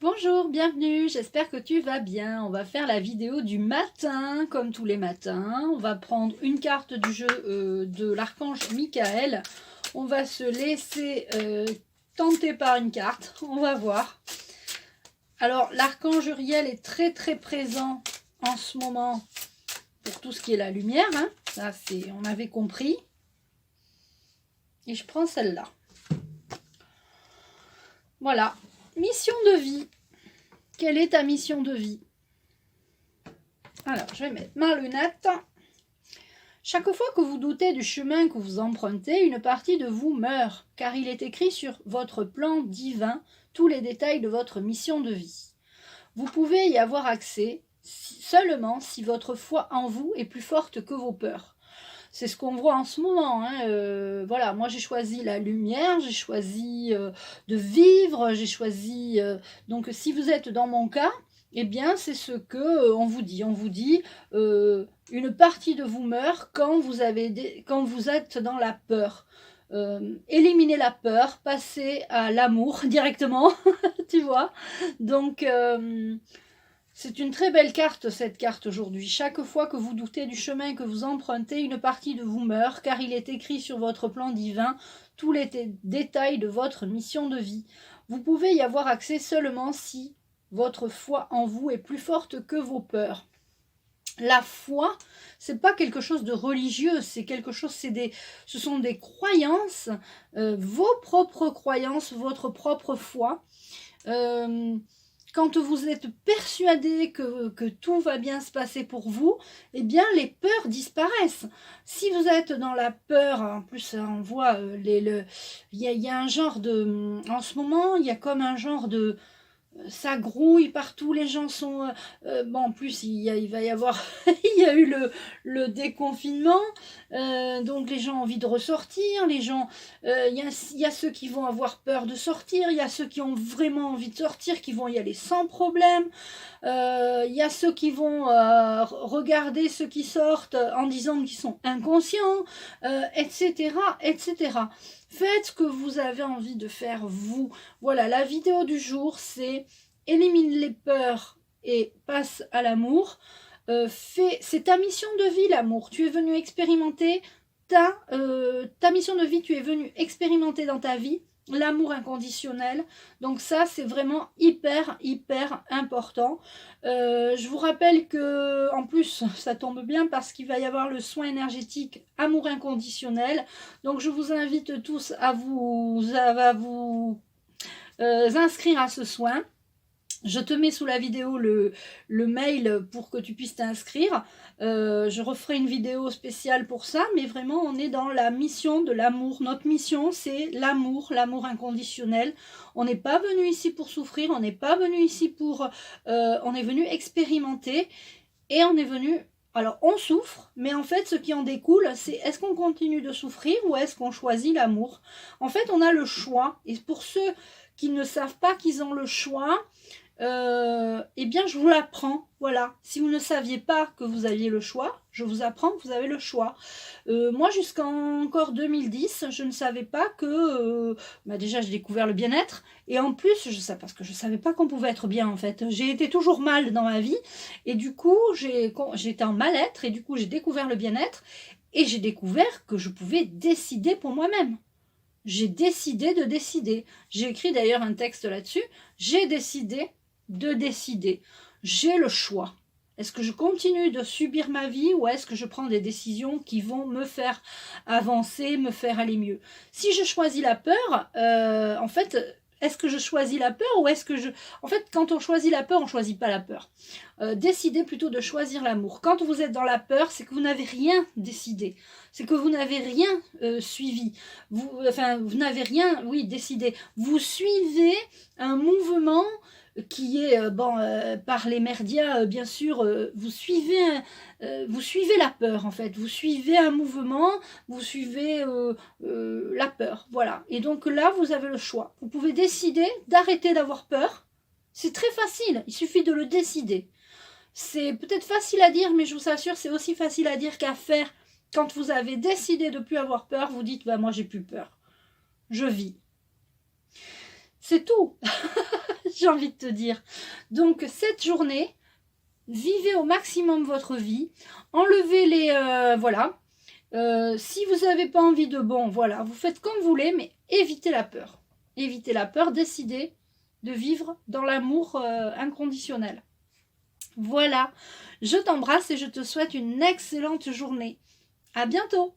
Bonjour, bienvenue, j'espère que tu vas bien. On va faire la vidéo du matin, comme tous les matins. On va prendre une carte du jeu de l'archange Michael. On va se laisser tenter par une carte, on va voir. Alors, l'archange Uriel est très présent en ce moment pour tout ce qui est la lumière. Hein. Ça, on avait compris. Et je prends celle-là. Voilà. Mission de vie. Quelle est ta mission de vie? Alors, je vais mettre ma lunette. Chaque fois que vous doutez du chemin que vous empruntez, une partie de vous meurt, car il est écrit sur votre plan divin tous les détails de votre mission de vie. Vous pouvez y avoir accès seulement si votre foi en vous est plus forte que vos peurs. C'est ce qu'on voit en ce moment. Hein. Voilà, moi j'ai choisi la lumière, j'ai choisi de vivre, j'ai choisi... donc si vous êtes dans mon cas, eh bien c'est ce que on vous dit. On vous dit une partie de vous meurt quand vous êtes dans la peur. Éliminez la peur, passez à l'amour directement, tu vois. Donc... c'est une très belle carte, cette carte aujourd'hui. Chaque fois que vous doutez du chemin que vous empruntez, une partie de vous meurt, car il est écrit sur votre plan divin tous les détails de votre mission de vie. Vous pouvez y avoir accès seulement si votre foi en vous est plus forte que vos peurs. La foi, c'est pas quelque chose de religieux, c'est quelque chose, ce sont des croyances, vos propres croyances, votre propre foi. Quand vous êtes persuadé que tout va bien se passer pour vous, eh bien les peurs disparaissent. Si vous êtes dans la peur, en plus on voit, il y a un genre de... En ce moment, il y a comme un genre de... Ça grouille partout, les gens sont... bon, en plus, il va y avoir... il y a eu le déconfinement, donc les gens ont envie de ressortir, les gens... il y a ceux qui vont avoir peur de sortir, il y a ceux qui ont vraiment envie de sortir, qui vont y aller sans problème, il y a ceux qui vont regarder ceux qui sortent en disant qu'ils sont inconscients, etc., etc. Faites ce que vous avez envie de faire, vous. Voilà, la vidéo du jour, c'est élimine les peurs et passe à l'amour. C'est ta mission de vie, l'amour. Tu es venu expérimenter ta mission de vie, tu es venu expérimenter dans ta vie l'amour inconditionnel. Donc ça, c'est vraiment hyper important. Je vous rappelle que, en plus, ça tombe bien parce qu'il va y avoir le soin énergétique amour inconditionnel. Donc je vous invite tous à vous inscrire à ce soin. Je te mets sous la vidéo le mail pour que tu puisses t'inscrire. Je referai une vidéo spéciale pour ça, mais vraiment on est dans la mission de l'amour. Notre mission, c'est l'amour, l'amour inconditionnel. On n'est pas venu ici pour souffrir, on n'est pas venu ici pour... on est venu expérimenter et on est venu... Alors on souffre, mais en fait ce qui en découle, c'est est-ce qu'on continue de souffrir ou est-ce qu'on choisit l'amour? En fait on a le choix, et pour ceux qui ne savent pas qu'ils ont le choix... eh bien je vous l'apprends, voilà. Si vous ne saviez pas que vous aviez le choix, je vous apprends que vous avez le choix. Moi jusqu'en encore 2010, je ne savais pas que déjà j'ai découvert le bien-être, et en plus parce que je savais pas qu'on pouvait être bien en fait. J'ai été toujours mal dans ma vie, et du coup j'étais en mal-être, et du coup j'ai découvert le bien-être, et j'ai découvert que je pouvais décider pour moi-même. J'ai décidé de décider. J'ai écrit d'ailleurs un texte là-dessus. J'ai décidé de décider. J'ai le choix. Est-ce que je continue de subir ma vie ou est-ce que je prends des décisions qui vont me faire avancer, me faire aller mieux? Si je choisis la peur, en fait, est-ce que je choisis la peur ou est-ce que je... En fait, quand on choisit la peur, on ne choisit pas la peur. Décidez plutôt de choisir l'amour. Quand vous êtes dans la peur, c'est que vous n'avez rien décidé. C'est que vous n'avez rien suivi. Vous n'avez rien, oui, décidé. Vous suivez un mouvement qui est, par les merdias, bien sûr, vous suivez la peur, en fait. Vous suivez un mouvement, vous suivez la peur, voilà. Et donc là, vous avez le choix. Vous pouvez décider d'arrêter d'avoir peur. C'est très facile, il suffit de le décider. C'est peut-être facile à dire, mais je vous assure, c'est aussi facile à dire qu'à faire. Quand vous avez décidé de ne plus avoir peur, vous dites, moi j'ai plus peur. Je vis. C'est tout. j'ai envie de te dire. Donc cette journée, vivez au maximum votre vie, enlevez les... voilà. Si vous n'avez pas envie de bon, voilà, vous faites comme vous voulez, mais évitez la peur. Évitez la peur, décidez de vivre dans l'amour inconditionnel. Voilà, je t'embrasse et je te souhaite une excellente journée. À bientôt!